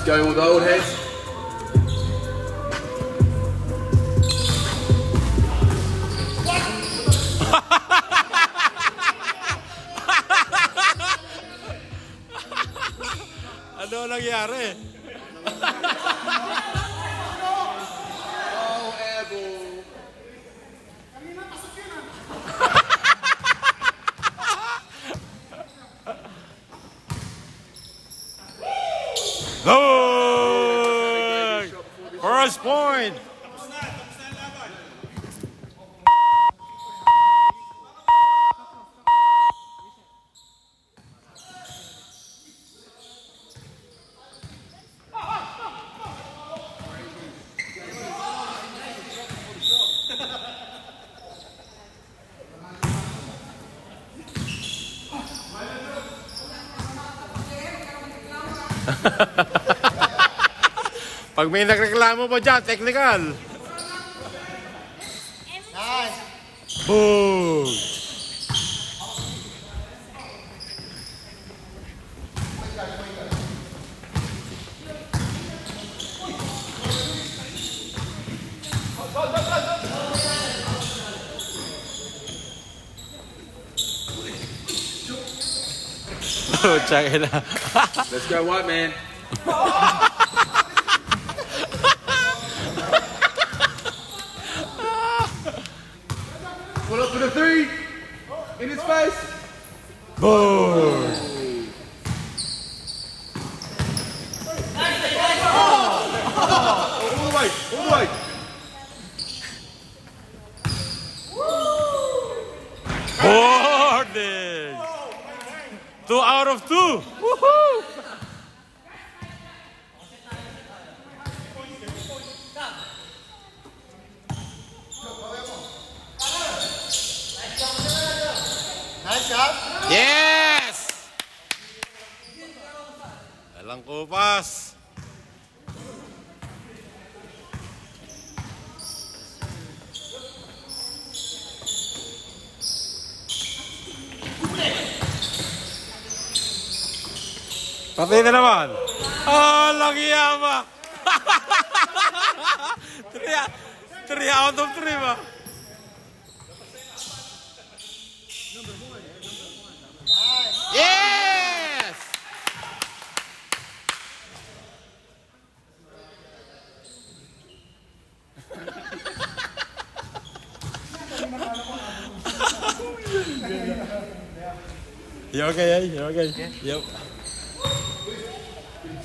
go with the old heads. Ano nangyari? Oh, airball. Good! First point! Pag may nagreklamo pa dyan, technical. Nice. Boom! Oh, check it out. Let's go, white man. Pull up for the three. In his face. Boom! All the way. All the way. Boarding! 2 out of 2! Woohoo! Nice shot. Yes! Alang kupas. Patay na naman. Oh, lagi yama. 3 out of 3 ba? Yes! You okay, eh? You okay? Yep.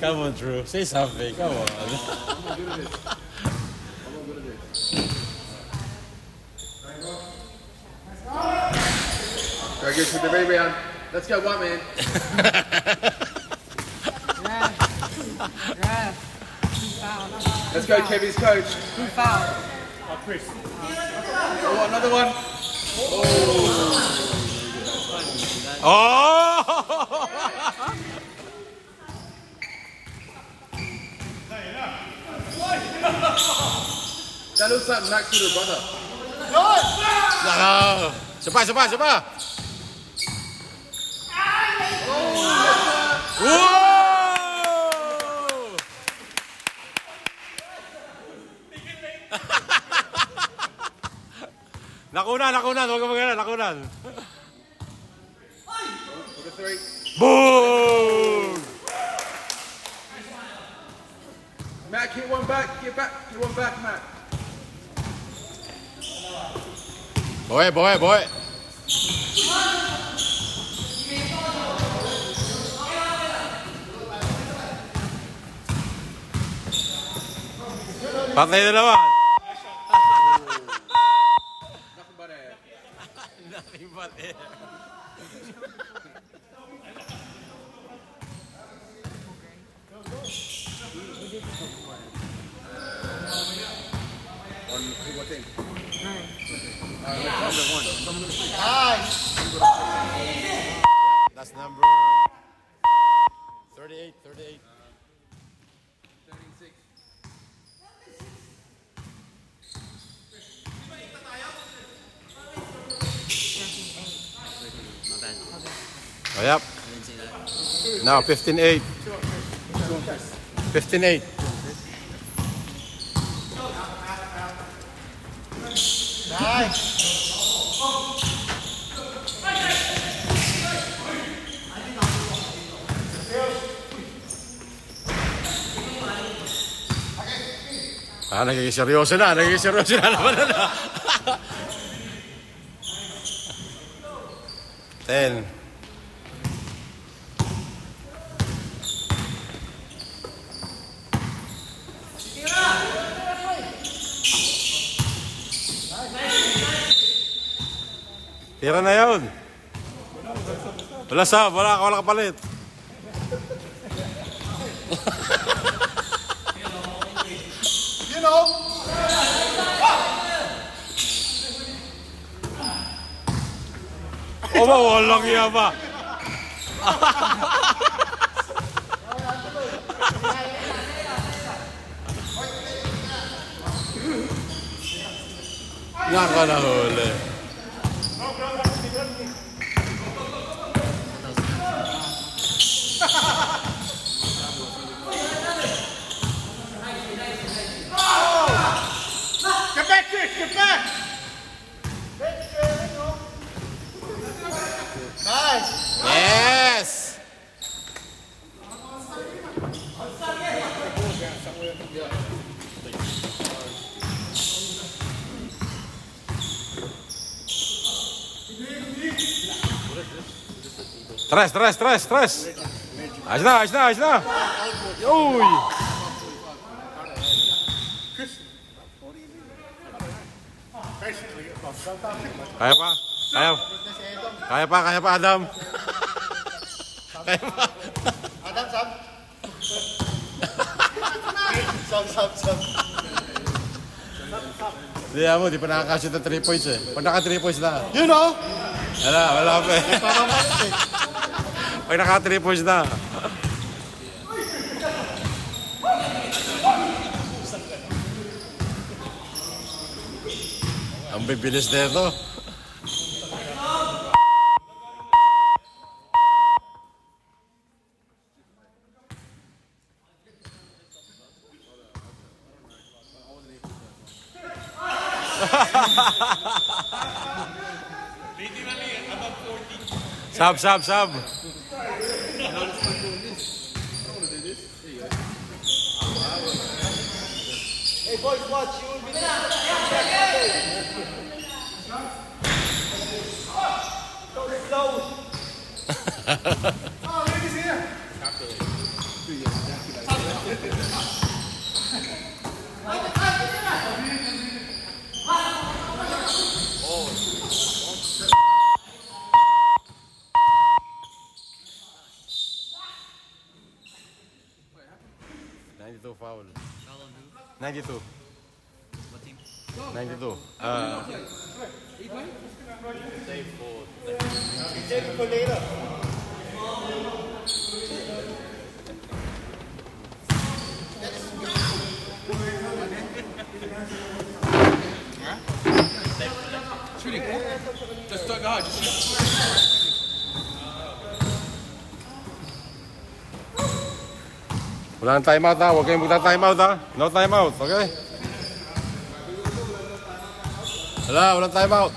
Come on, Drew. Say something. Come on. Very good for the rebound. Let's go, white man. Ref. Who fouled? Let's go, Kevin's coach. Who fouled? Oh, another one. Oh! That looks like Max with a brother. No! Sapa, sapa, sapa! Whoa! Nakunan, nakunan. Huwag ka magana, nakunan. For the three. Boom! Matt, get one back. Get one back, Matt. Boy, boy, boy. Patay na naman. Nothing but air. Nothing but air. On what team? Nice. That's number 38, 38. 13-6. Oh, yep. Now 15-8. 15-8. Nice. Nagiging seryoso na. Nagiging seryoso na naman na. 10. Tira na yun. Wala sab, wala kapalit. You know. Walang iya ba? Nakanahuli. Get back, Chris. Get back. Nice. Yes! Tres. Ayos na. Uy! Kaya pa, Adam. Kaya pa. Adam, sub. Di pa nakakasya ng 3 points eh. Pag naka 3 points na. You know. Wala pa eh. Parang malit eh. Pag naka 3 points na. Ang bibilis na ito. Sab. Hey boys, watch. You will be Foul. 92. What team? 92. Save for later. Shooting. Just don't go hard. Just shoot. Wala nang timeout ha. Huwag kayong magta-timeout ha. No timeout. Okay? Walang timeout.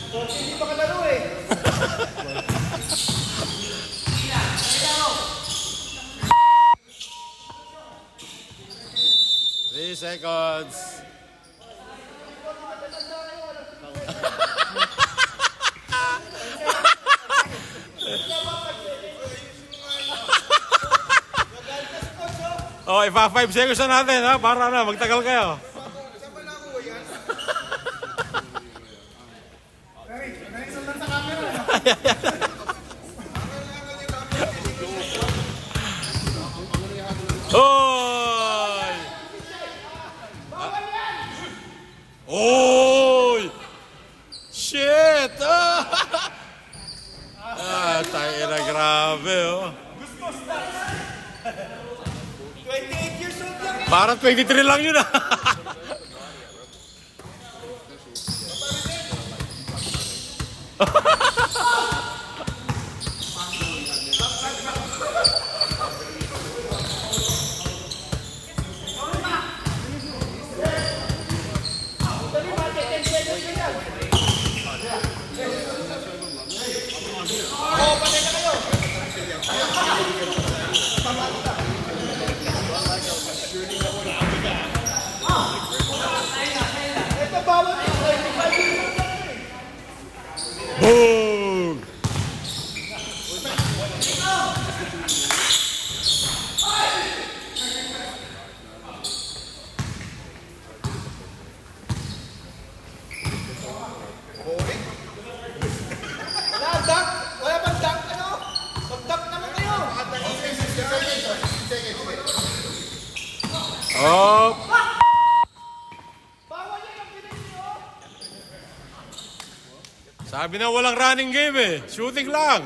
Hindi pa kalaro eh. 3 seconds. Oh, ipa 5 seconds na natin ha, para na magtagal kayo. Oy! Oy! Shit! Tayo na grabe oh. 28 years old lang. Parang 23 lang yun ah. Oh! Sabi na walang running game eh. Shooting lang.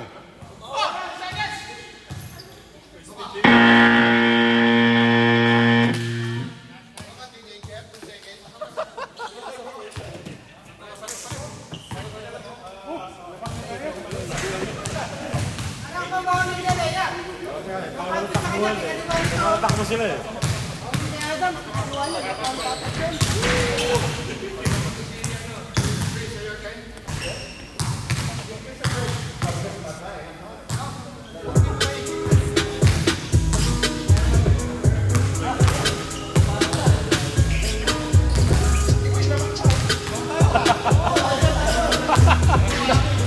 Takbo sila eh.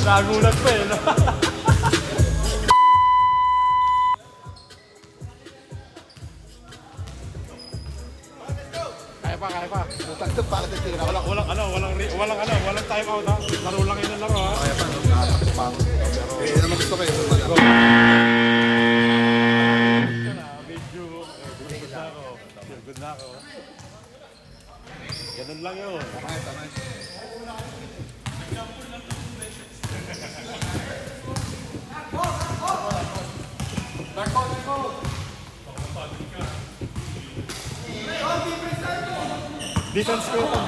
Nagulat pa eh. No? Kaya pa. Walang time out ha. Laro lang yun ang laro ha. Kaya pa, no? Eh, naman gusto kayo. Medyo, good na ako. Ganun lang yun. Defense ko ito.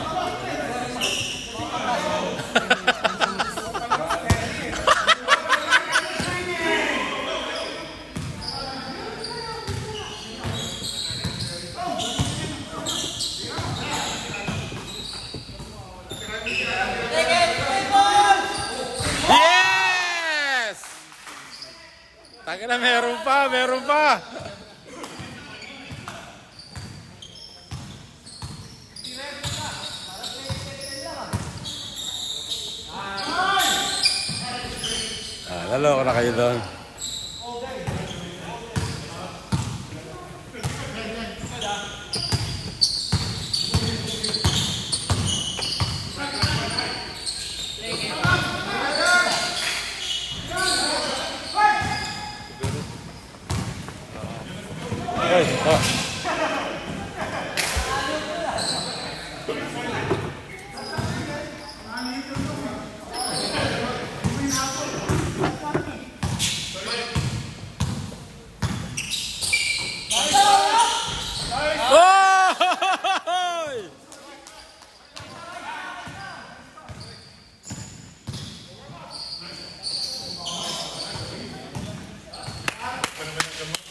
Yes! Taka na, meron pa. Lalo ko na kayo doon. Hey, oh.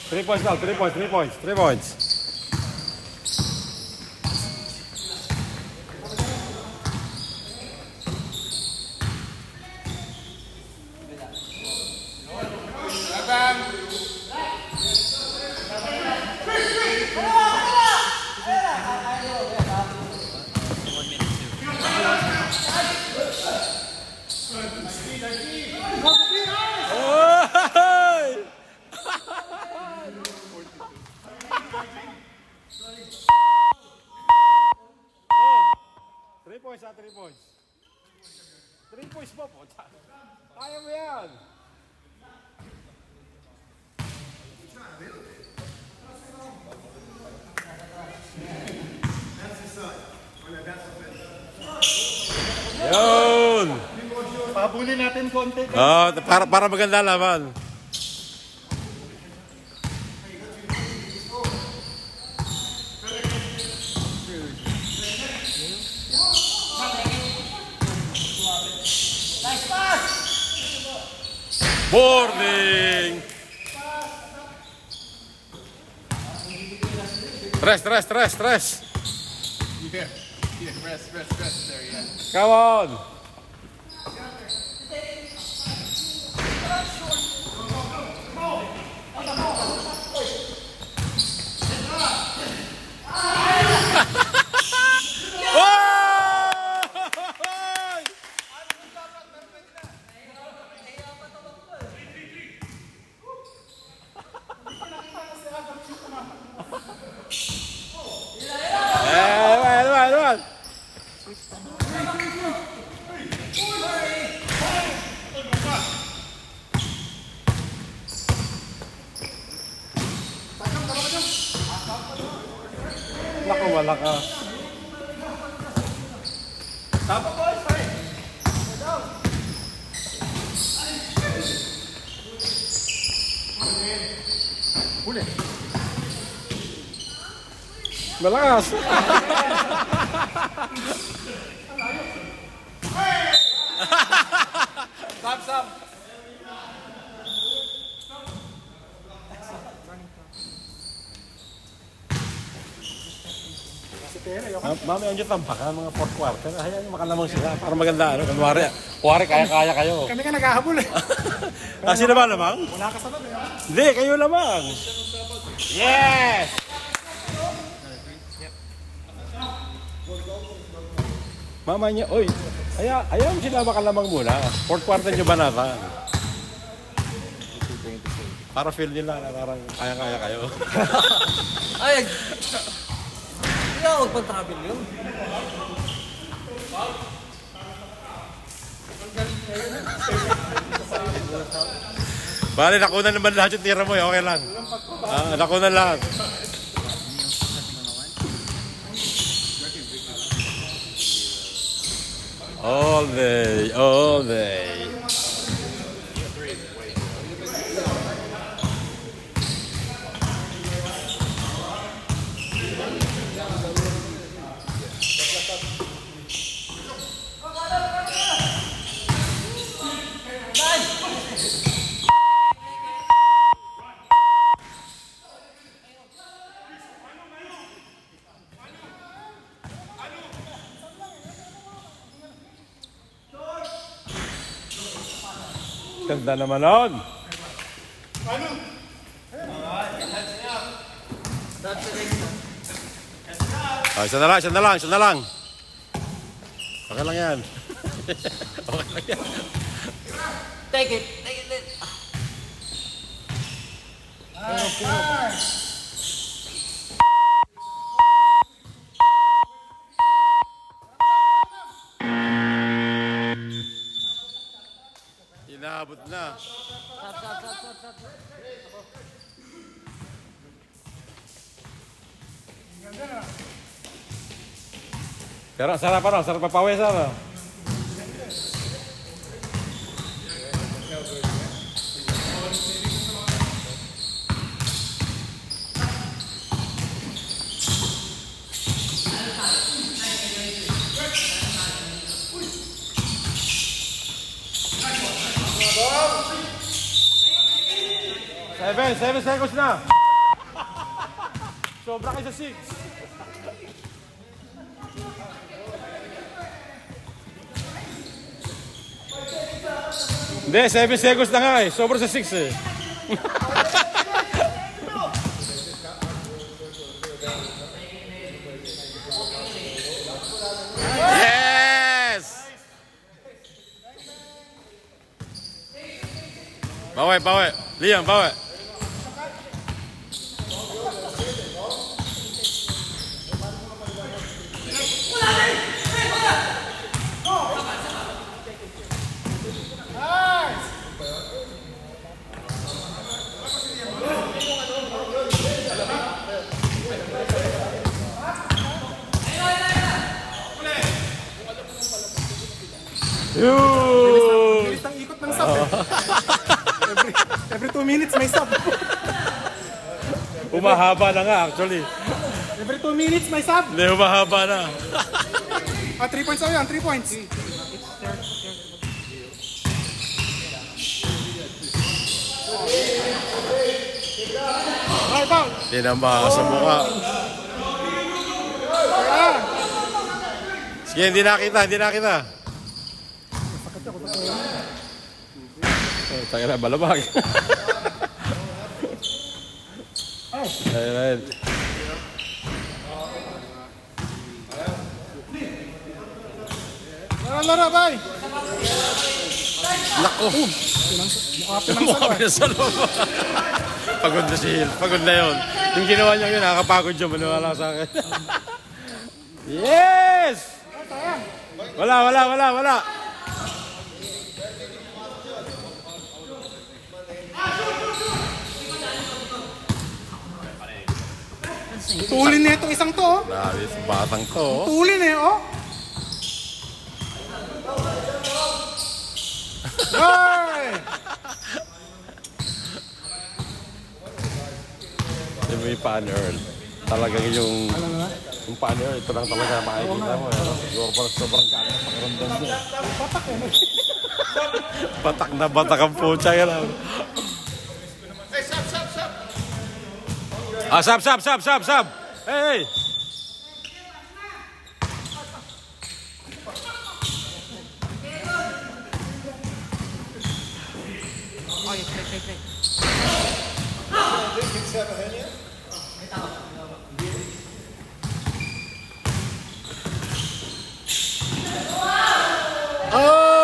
Three points now, 3 points. Three points. 3 points mo po. Kaya mo yan. Yun! Pabulin natin konti. Para maganda laban. Boarding! Rest. Yeah, rest there, yeah. Come on! Naku, malakas. Tapa boys, pare. Malakas. Stop. Mamaya nyo tampakan mga fourth quarter. Hayaan nyo makalamang sila para maganda. Ano? Kuwari, kaya-kaya kayo. Kami ka naghahabol eh. Kasi naman lamang? Wala ka sa loob eh. Hindi, kayo lamang. Yes! Mama niya, oy, ayaw mo sila makalamang muna. Fourth quarter nyo banatan. Para feel nila na parang kaya-kaya kayo. Ay, hindi ako magpa-travel yun. Bale, nakunan naman lahat yung tira mo eh. Okay lang. Nakunan lahat. All day, all day. Ganda naman nun. Isa na lang. Okay lang yan. Okay lang yan. Take it. Inaabot na. Pero sarap papawis ano. Seven seconds na. Sobra kayo sa 6. Hindi, 7 seconds na nga eh. Sobra sa 6 eh. Yes! Bawi. Liam, bawi. Bilis ng ikot ng sub eh. Every 2 minutes may sub. Umahaba na nga actually. Every 2 minutes may sub. Hindi, umahaba na. 3 points ako yan, 3 points. Ay, foul. Tinamba sa mukha. Sige, hindi nakita. Tayo na, balabag. Ayun. Laro, bay. Naku! Mukha pinasalo. Pagod na si Hill. Pagod na yun. Yung ginawa niya yun, nakakapagod yun. Maniwala sa akin. Yes! Wala. Tulin na itong isang to, oh. Grabe, sa batang to. Oh. Tulin eh, oh. Hey! Yung may pan Earl. Talagang yung... Ano na? Yung pan Earl, ito lang talaga makikita mo. Sobrang kaya ng pakiramdam niya. Patak eh. Batak na batak ang pucha yan. Hey, stop. Ah, sab. Hey! Okay, play. Oh!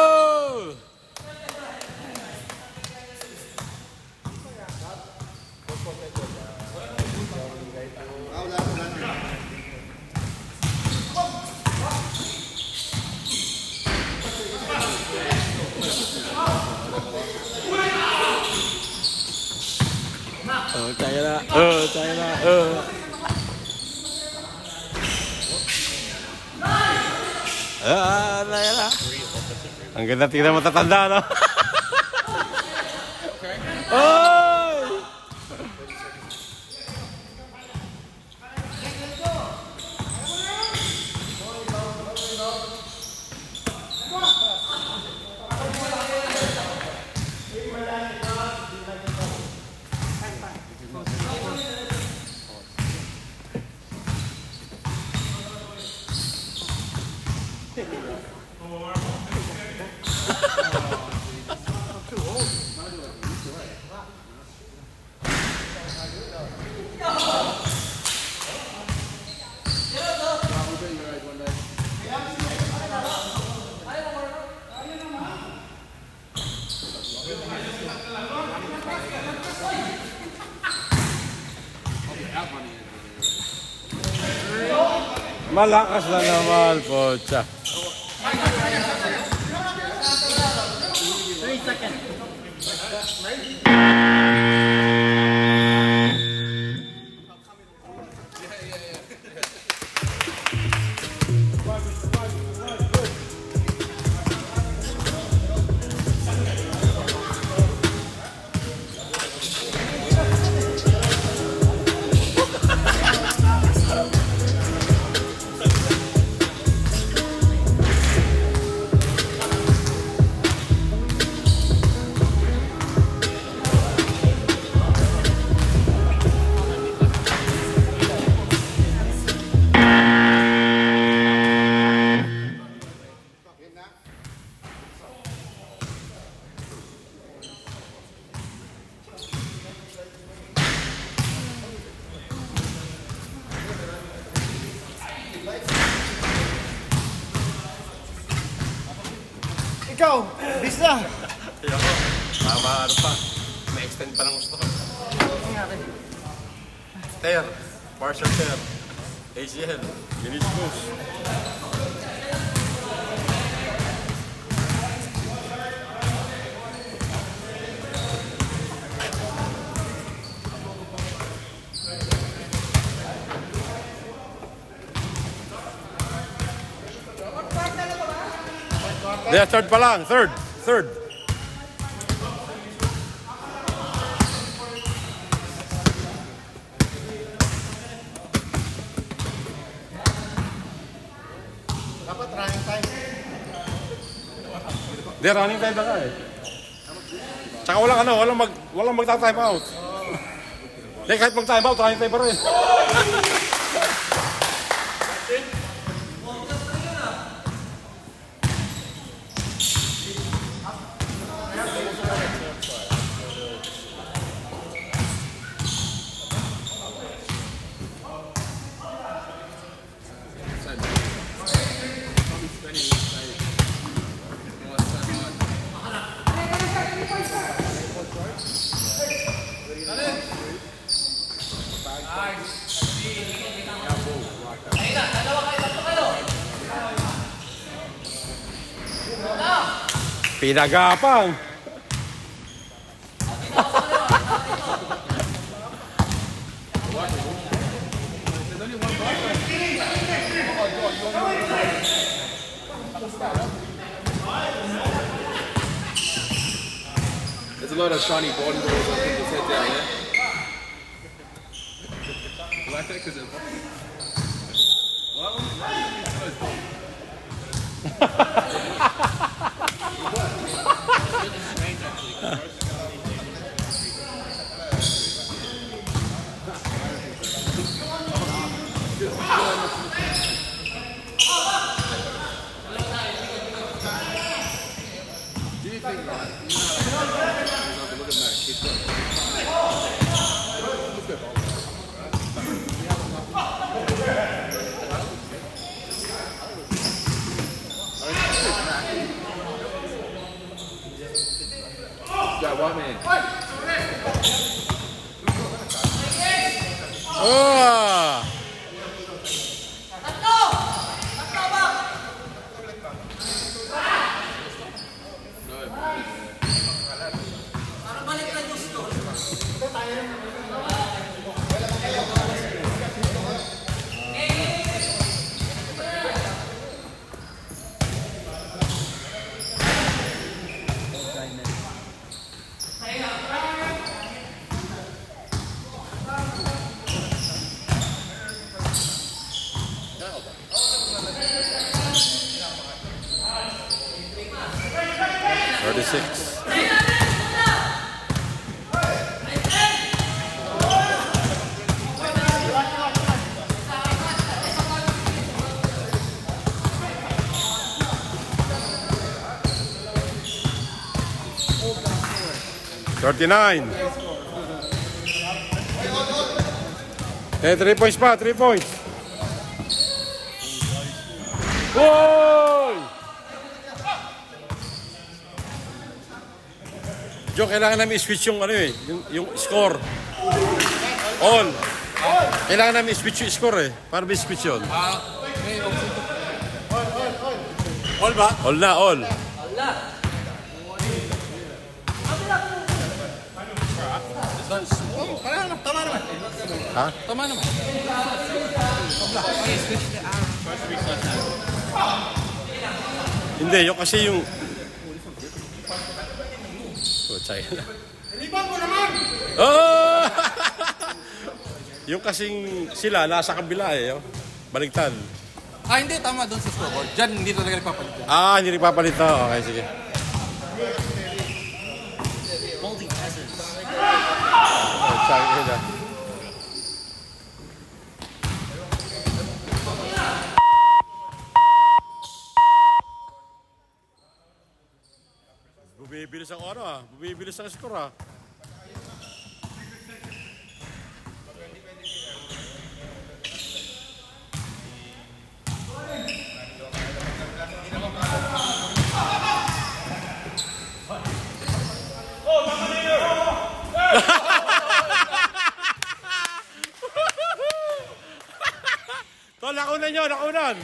China. China. Ang ganda tingnan matatanda, no? Oy! Malakas na naman, pocha. Ikaw, bis na. Ayoko. Ano pa? May extend pa ng gusto ko. Tear. Partial tear. ACL. Unit push. Yeah, third pa lang. Third. Dapat running time. Di, running time na nga eh. Tsaka walang magta-time out. Di, kahit mag-time out, running time pa rin. Pinagapang. There's a lot of shiny bond balls on people's head down there. You like that because do you think that? Look at that kid. That white man. Oh! Six. $39. Eh, 3 points pa, 3 points. Whoa! Joe, kailangan namin i-switch yung ano eh, yung score. All. Kailangan namin i-switch yung score eh. Para ba i-switch yun? All ba? All na, all. Tama naman. Ha? Tama naman. Okay, switch the Hindi, yung kasi yung... Oh, China. Liban mo naman! Oh! Yung kasing sila, nasa kabila eh. Oh. Baligtad. Ah, hindi. Tama doon sa scoreboard. Diyan, hindi talaga nagpapalitan. Ah, hindi nagpapalit na. Okay, sige. Oh, China. Bumibilis ang ano ah. Bumibilis ang score ah. Tol, nakunan nyo, nakunan.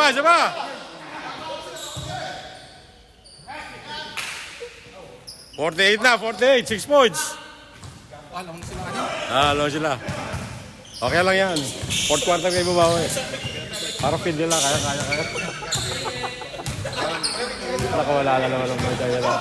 Siapa. 48 na, 48, 6 points. Alam mo sila kanina. Alam sila. Okay lang yan. Fourth quarter kayo bumawi. Parang feed nila, kaya. Nakawala na naman ang mga kaya lang.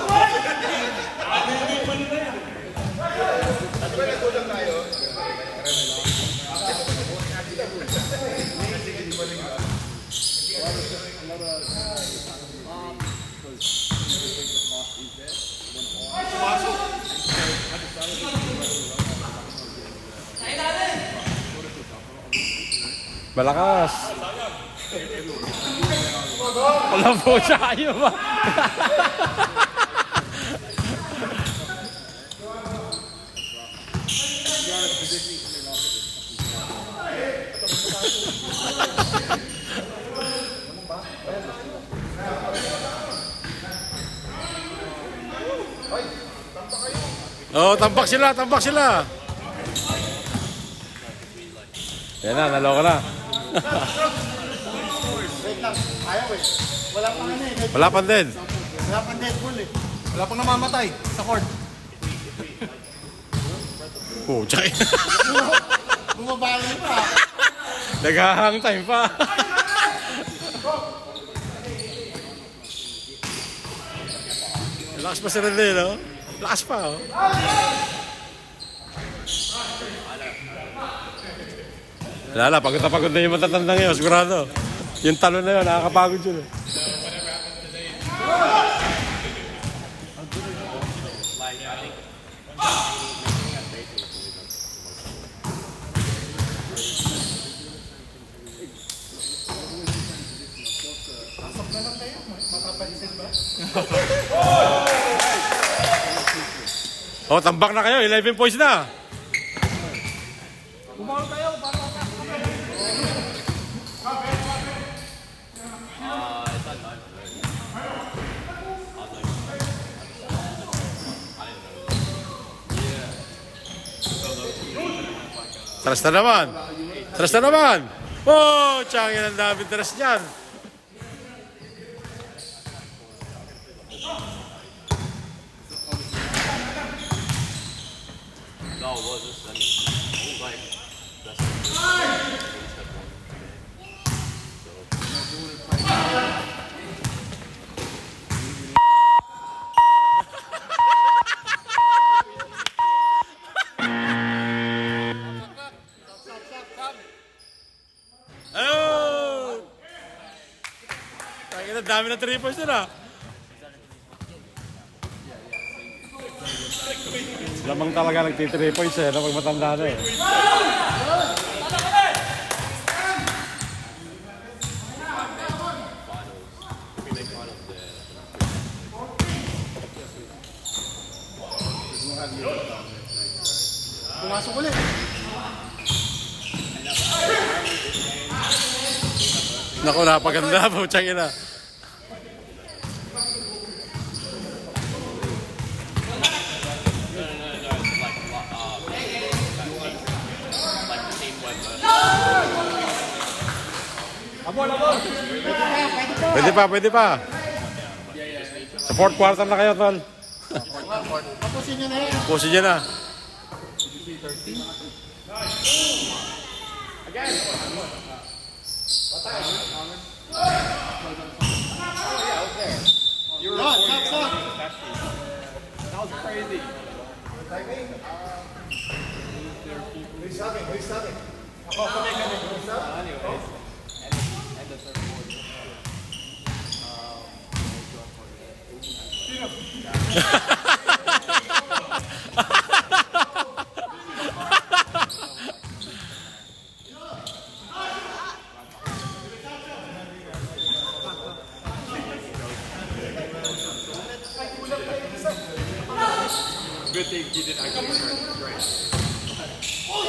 Malakas. Wala po siya kayo ba? Oh, tambak sila, tambak sila. Yan na, naloko na. Wait lang. Ayaw eh. Wala pang ano eh. Wala pa din. Wala pang Deadpool eh. Wala pang namamatay sa court. Oh, tsaka. Bumabali pa. Naghahang time pa. Lakas pa si Rene, no? Lakas pa, oh. Wala, pagod na pagod na yung matatandang yun, sigurado. Yung talon na yun, nakakapagod yun, eh. Oh, tambak na kayo. 11 points na. Bumawal kayo. Tres na naman. Tres na naman. Oh, tiyangin ang daming tres niyan. Oh! Tangin ang dami ng 3 points nila. Lamang talaga nagti-3 points eh, pag matanda na eh. Pumasok ulit. Naku, napaganda po, tiyangin na. Pwede pa, pwede pa. Sa fourth quarter na kayo, tol. Tapusin nyo na yan. Pusin niya na. Yan, stop.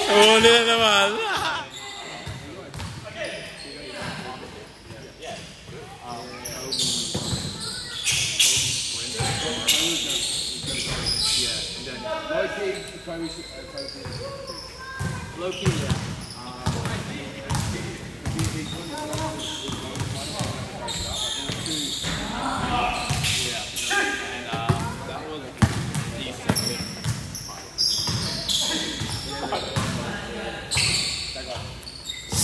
Uli na naman.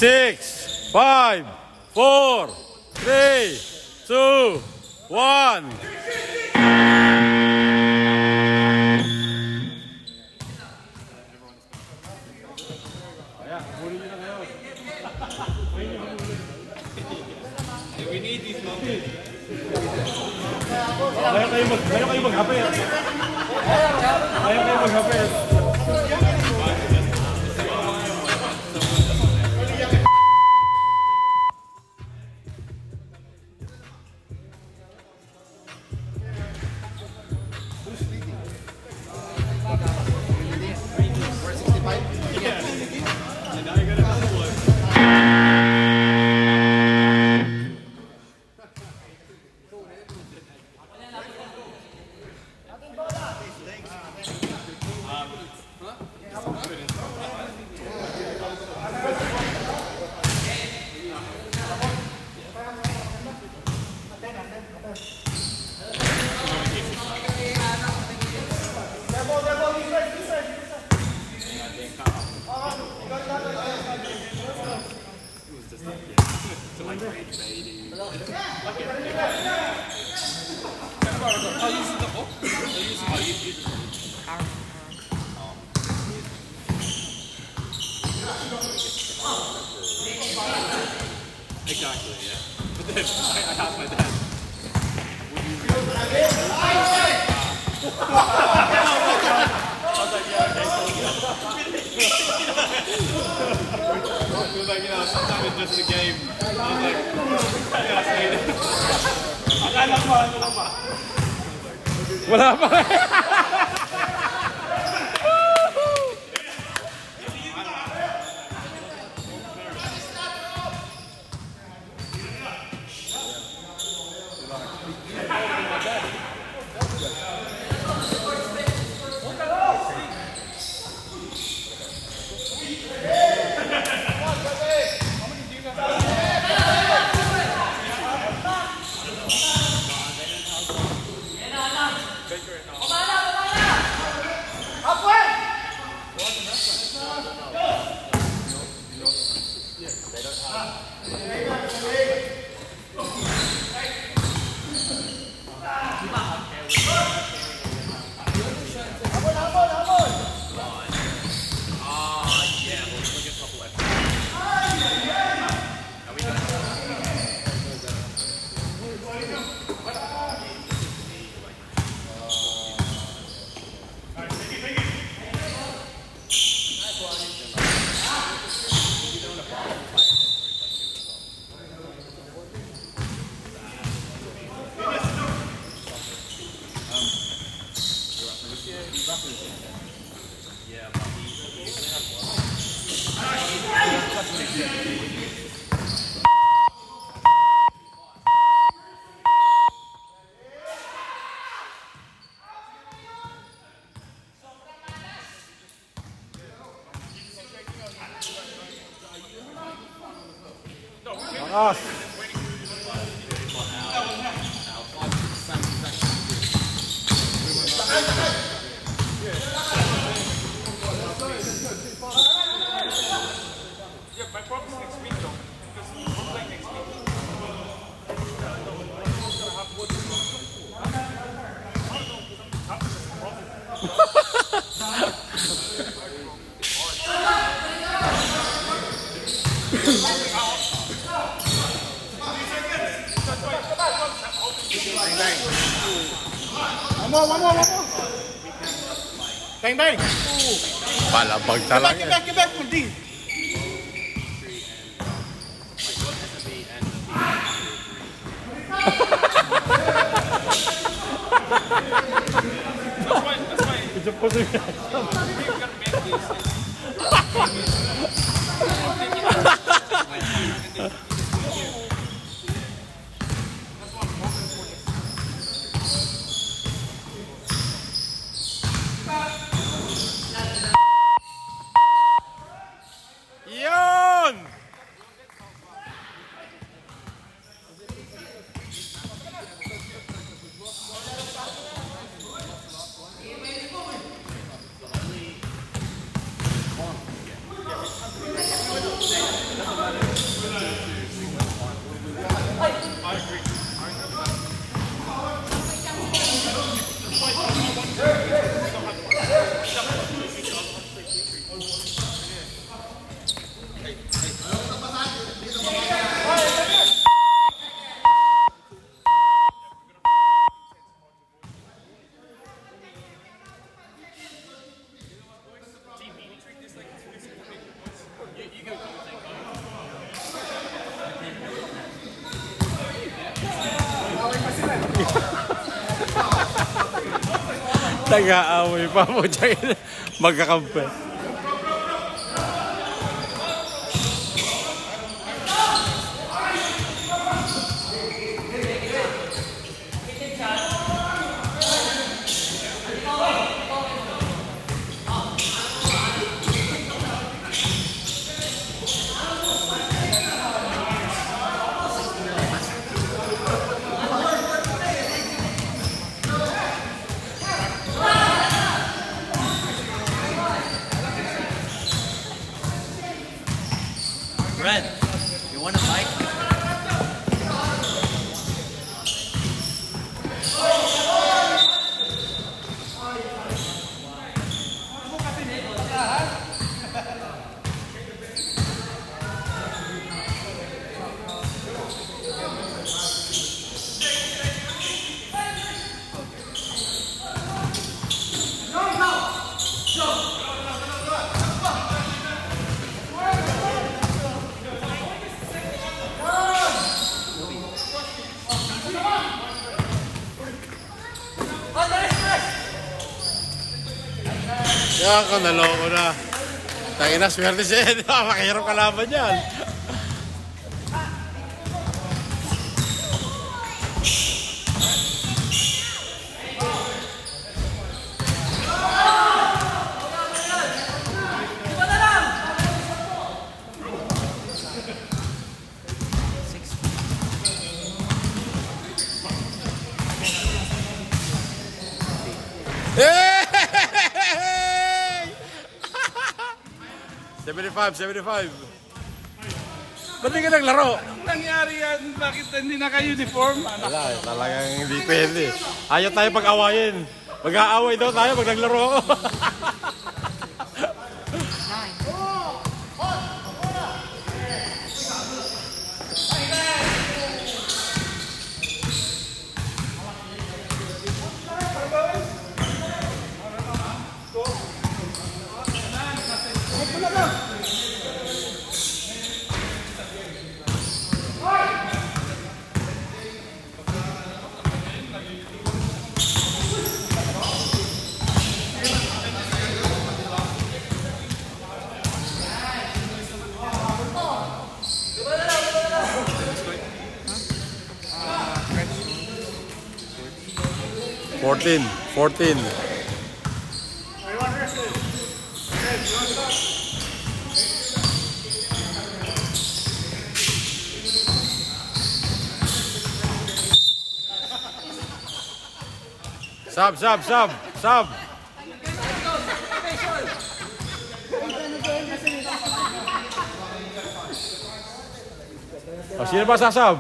Six, 5, 4, 3, 2, 1. Kaya kayo maghapit. Kaya kayo maghapit. Exactly, yeah. But then I asked my dad, he was like, you know, sometimes it's just a game. I was like, yeah, I say it. Wala pa. Takas. One more. Bang, bang. Palabag talaga. Get back from D. Yun! Nag-aaway pa mo dyan. Magkakampi. Red, you want a bike? Yan ko, naloko na. Tangina, swerte siya. Di ba? Makihirap kalaban yan. Hey! 75. Ba't di ka naglaro? Nangyari yan, bakit hindi naka-uniform? Wala, talagang hindi pwede. Ayaw tayo pag-awayin. Mag-aaway daw tayo pag naglaro. Fourteen. Sub. O, sino ba sasab?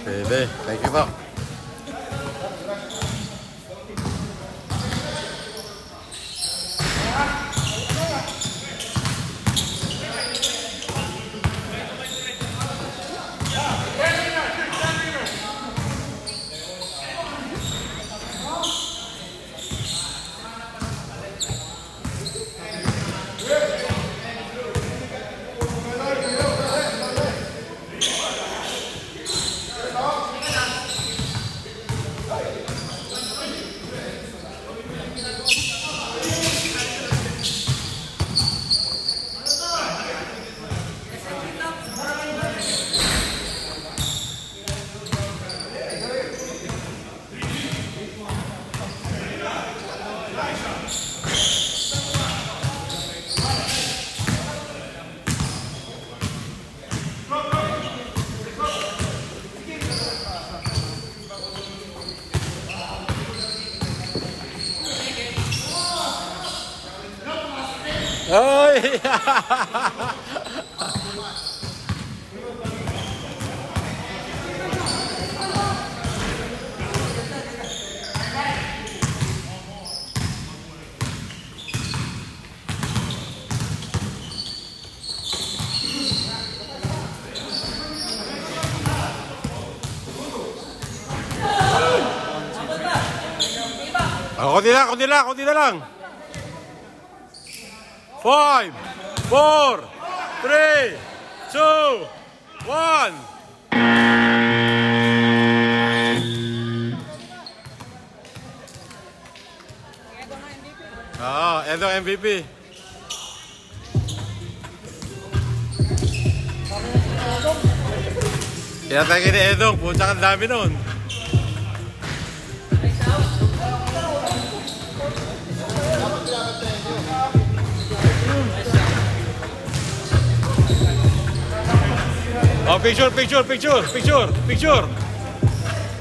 Pwede. Thank you po. Ay! Kunti na lang. 5, 4, 3, 2, 1. Edo MVP. Tinatagin ni Edong, punta kang dami nun. Oh, picture.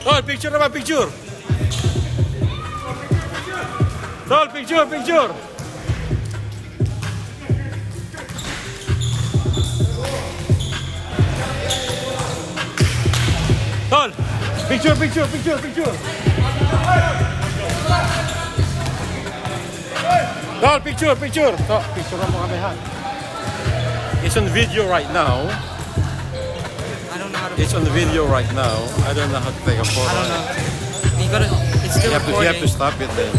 Tol, picture naman, picture. Tol, picture, picture. Tol, picture, picture, picture, picture. Tol, picture, picture. Tol, picture mo kami ha. It's on video right now. I don't know how to. It's on the video right now. I don't know how to take a photo. I don't know. You gotta. It's still You have recording. to stop it then.